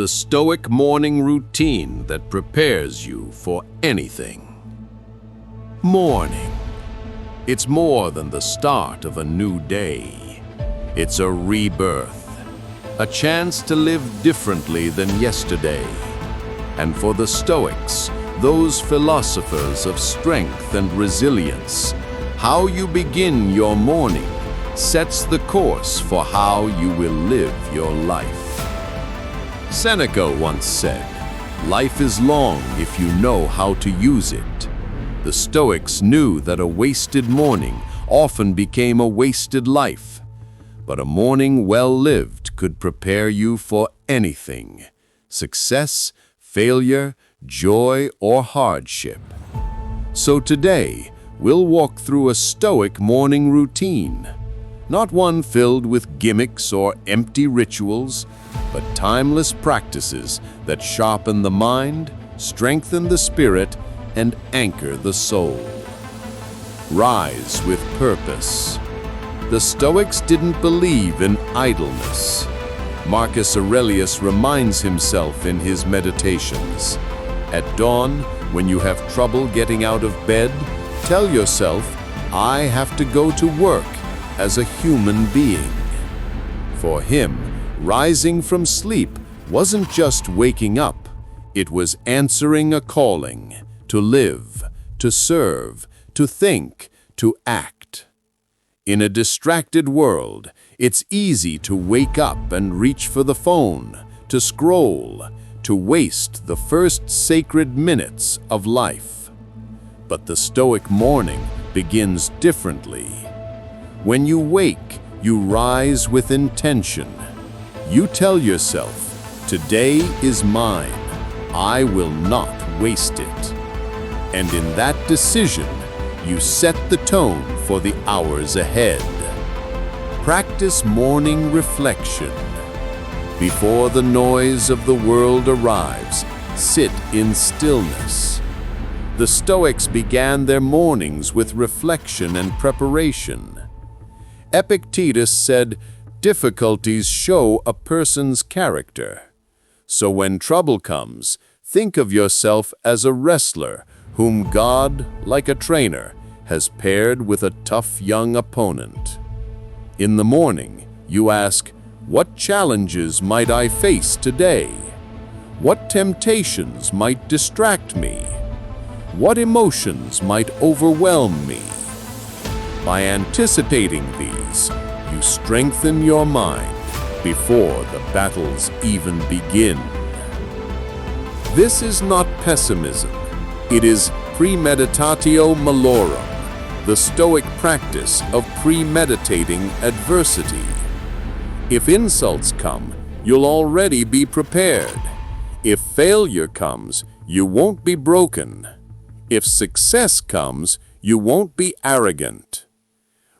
the Stoic morning routine that prepares you for anything. Morning. It's more than the start of a new day. It's a rebirth, a chance to live differently than yesterday. And for the Stoics, those philosophers of strength and resilience, how you begin your morning sets the course for how you will live your life. Seneca once said, "Life is long if you know how to use it." The Stoics knew that a wasted morning often became a wasted life, but a morning well lived could prepare you for anything: success, failure, joy, or hardship. So today, we'll walk through a Stoic morning routine, not one filled with gimmicks or empty rituals, but timeless practices that sharpen the mind, strengthen the spirit, and anchor the soul. Rise with purpose. The Stoics didn't believe in idleness. MarcusAurelius reminds himself in his meditations, "At dawn, when you have trouble getting out of bed, tell yourself, 'I have to go to work as a human being.'" For him, rising from sleep wasn't just waking up, it was answering a calling to live, to serve, to think, to act. In a distracted world, it's easy to wake up and reach for the phone, to scroll, to waste the first sacred minutes of life. But the Stoic morning begins differently. When you wake, you rise with intention. You tell yourself, "Today is mine. I will not waste it." And in that decision, you set the tone for the hours ahead. Practice morning reflection. Before the noise of the world arrives, sit in stillness. The Stoics began their mornings with reflection and preparation. Epictetus said, "Difficulties show a person's character." So when trouble comes, think of yourself as a wrestler whom God, like a trainer, has paired with a tough young opponent. In the morning, you ask, "What challenges might I face today? What temptations might distract me? What emotions might overwhelm me?" By anticipating these, you strengthen your mind before the battles even begin. This is not pessimism. It is premeditatio malorum, the Stoic practice of premeditating adversity. If insults come, you'll already be prepared. If failure comes, you won't be broken. If success comes, you won't be arrogant.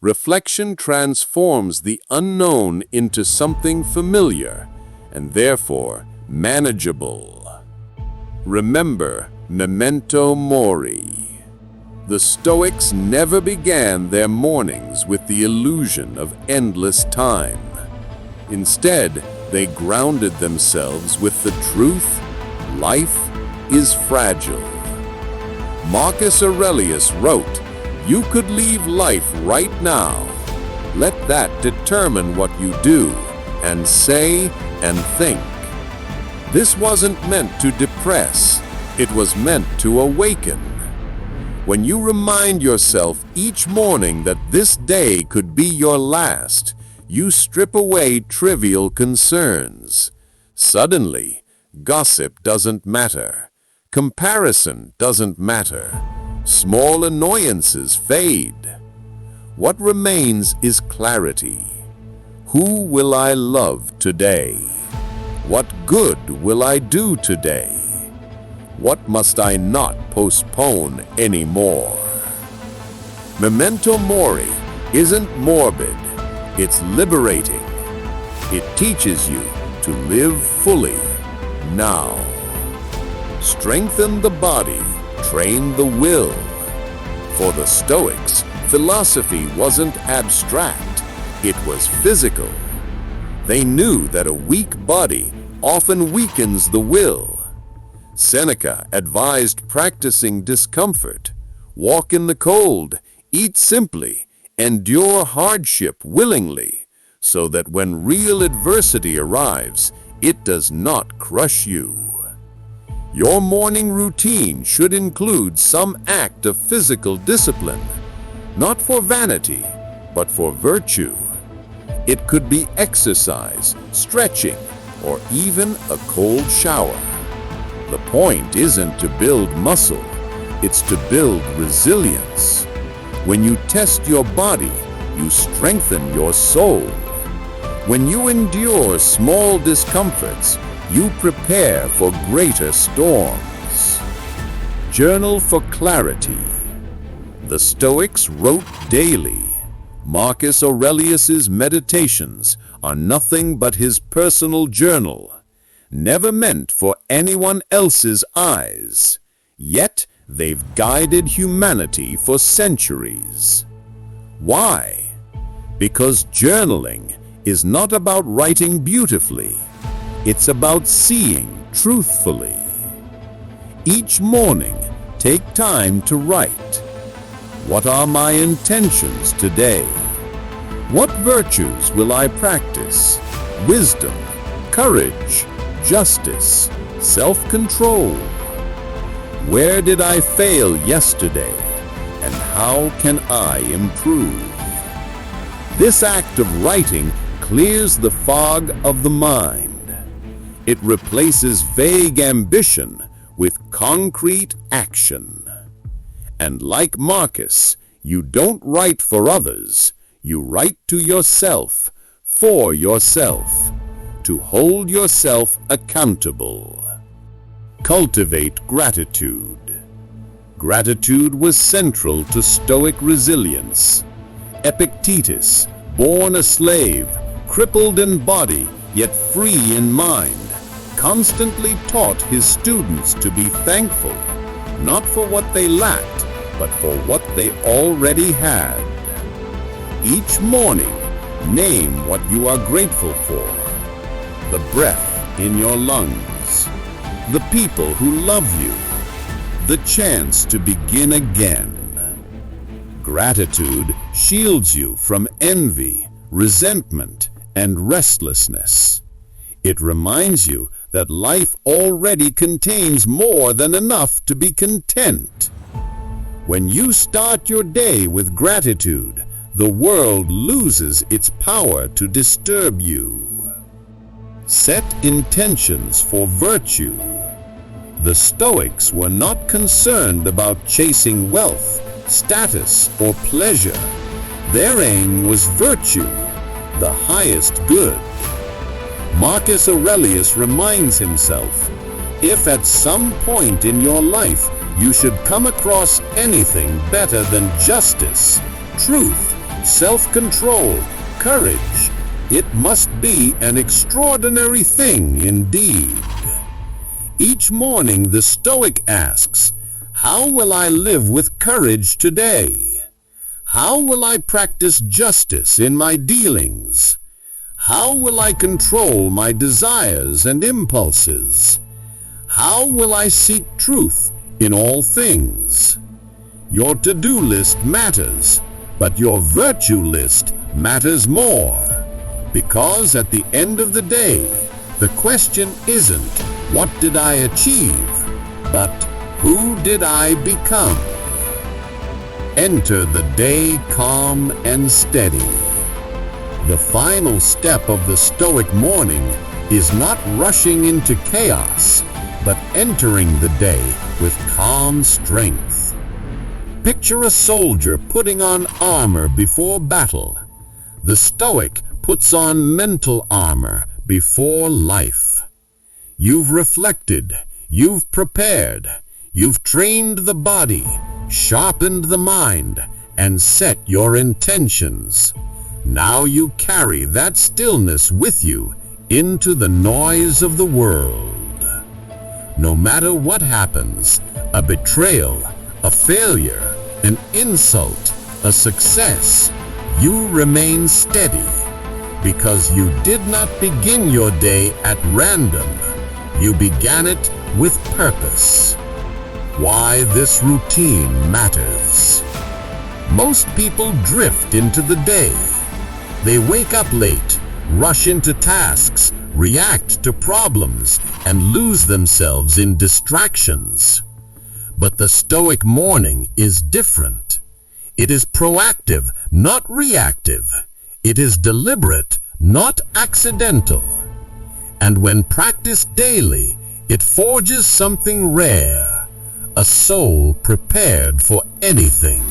Reflection transforms the unknown into something familiar and therefore manageable. Remember, Memento Mori. The Stoics never began their mornings with the illusion of endless time. Instead, they grounded themselves with the truth: life is fragile. MarcusAurelius wrote, "You could leave life right now. Let that determine what you do and say and think." This wasn't meant to depress. It was meant to awaken. When you remind yourself each morning that this day could be your last, you strip away trivial concerns. Suddenly, gossip doesn't matter. Comparison doesn't matter. Small annoyances fade. What remains is clarity. Who will I love today? What good will I do today? What must I not postpone anymore? Memento Mori isn't morbid, it's liberating. It teaches you to live fully now. Strengthen the body, train the will. For the Stoics, philosophy wasn't abstract, it was physical. They knew that a weak body often weakens the will. Seneca advised practicing discomfort. Walk in the cold, eat simply, endure hardship willingly, so that when real adversity arrives, it does not crush you. Your morning routine should include some act of physical discipline, not for vanity, but for virtue. It could be exercise, stretching, or even a cold shower. The point isn't to build muscle, it's to build resilience. When you test your body, you strengthen your soul. When you endure small discomforts, you prepare for greater storms. Journal for clarity. The Stoics wrote daily. Marcus Aurelius's meditations are nothing but his personal journal, never meant for anyone else's eyes. Yet they've guided humanity for centuries. Why? Because journaling is not about writing beautifully. It's about seeing truthfully. Each morning, take time to write. What are my intentions today? What virtues will I practice? Wisdom, courage, justice, self-control. Where did I fail yesterday? And how can I improve? This act of writing clears the fog of the mind. It replaces vague ambition with concrete action. And like Marcus, you don't write for others, you write to yourself, for yourself, to hold yourself accountable. Cultivate gratitude. Gratitude was central to Stoic resilience. Epictetus, born a slave, crippled in body, yet free in mind, constantly taught his students to be thankful, not for what they lacked, but for what they already had. Each morning, name what you are grateful for. The breath in your lungs, the people who love you, the chance to begin again. Gratitude shields you from envy, resentment, and restlessness. It reminds you that life already contains more than enough to be content. When you start your day with gratitude, the world loses its power to disturb you. Set intentions for virtue. The Stoics were not concerned about chasing wealth, status, or pleasure. Their aim was virtue, the highest good. Marcus Aurelius reminds himself, if at some point in your life you should come across anything better than justice, truth, self-control, courage, it must be an extraordinary thing indeed. Each morning the Stoic asks, how will I live with courage today? How will I practice justice in my dealings? How will I control my desires and impulses? How will I seek truth in all things? Your to-do list matters, but your virtue list matters more. Because at the end of the day, the question isn't, what did I achieve? But who did I become? Enter the day calm and steady. The final step of the Stoic morning is not rushing into chaos, but entering the day with calm strength. Picture a soldier putting on armor before battle. The Stoic puts on mental armor before life. You've reflected, you've prepared, you've trained the body, sharpened the mind, and set your intentions. Now you carry that stillness with you into the noise of the world. No matter what happens, a betrayal, a failure, an insult, a success, you remain steady. because you did not begin your day at random. You began it with purpose. Why this routine matters. Most people drift into the day. They wake up late, rush into tasks, react to problems, and lose themselves in distractions. But the Stoic morning is different. It is proactive, not reactive. It is deliberate, not accidental. And when practiced daily, it forges something rare, a soul prepared for anything.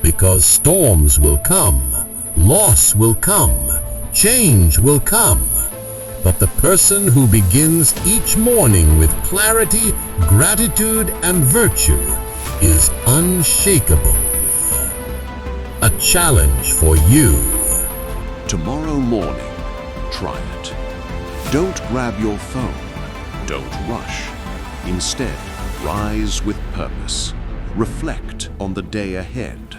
Because storms will come, loss will come, change will come. But the person who begins each morning with clarity, gratitude, and virtue is unshakable. A challenge for you. Tomorrow morning, try it. Don't grab your phone. Don't rush. Instead, rise with purpose. Reflect on the day ahead.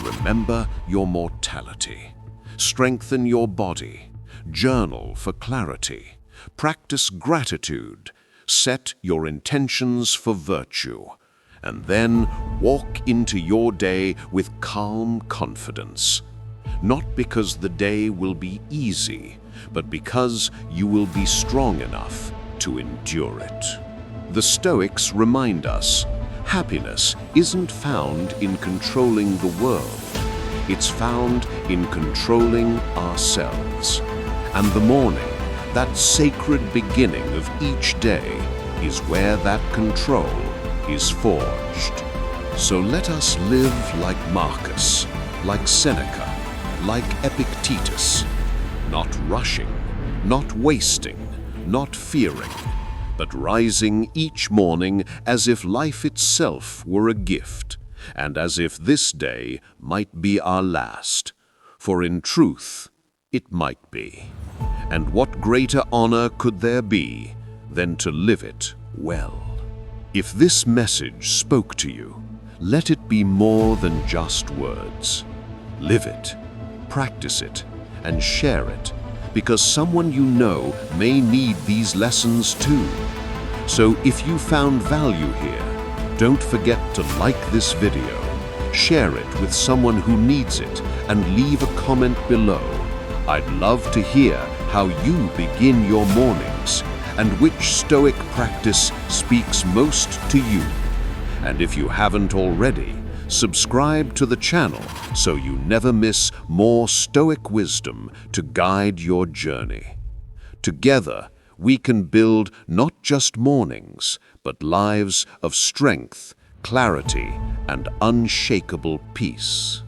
Remember your mortality. Strengthen your body. Journal for clarity. Practice gratitude. Set your intentions for virtue. And then walk into your day with calm confidence. Not because the day will be easy, but because you will be strong enough to endure it. The Stoics remind us, happiness isn't found in controlling the world. It's found in controlling ourselves. And the morning, that sacred beginning of each day, is where that control is forged. So let us live like Marcus, like Seneca, like Epictetus, not rushing, not wasting, not fearing, but rising each morning as if life itself were a gift, and as if this day might be our last, for in truth it might be. And what greater honor could there be than to live it well? If this message spoke to you, let it be more than just words. Live it, practice it, and share it, because someone you know may need these lessons too. So if you found value here, don't forget to like this video, share it with someone who needs it, and leave a comment below. I'd love to hear how you begin your mornings and which Stoic practice speaks most to you. And if you haven't already, subscribe to the channel so you never miss more Stoic wisdom to guide your journey. Together, we can build not just mornings, but lives of strength, clarity, and unshakable peace.